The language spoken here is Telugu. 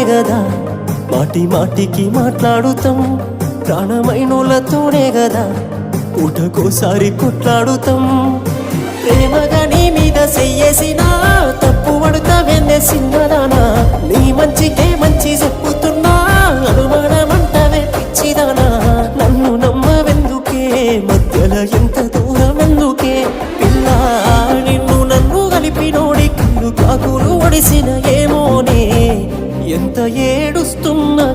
గదా మాటి మాటికి మాట్లాడుతాం ప్రాణమైనోళ్ళతోనే గదా పూటకోసారి కొట్లాడుతాం ప్రేమగా నీ మీద చెయ్యేసినా తప్పు పడుతావెన్నే సిన్నదానా నీ మంచికే మంచి చెప్పుతున్నా అనుమానమంటవే పిచ్చిదానా నన్ను నమ్మవెందుకే మధ్యల ఎంత దూరం ఎందుకే పిల్ల నిన్ను నన్ను కలిపినోడి కళ్ళు కాకులు ఒడిసిన ఏమోనే ఎంత ఏడుస్తున్నా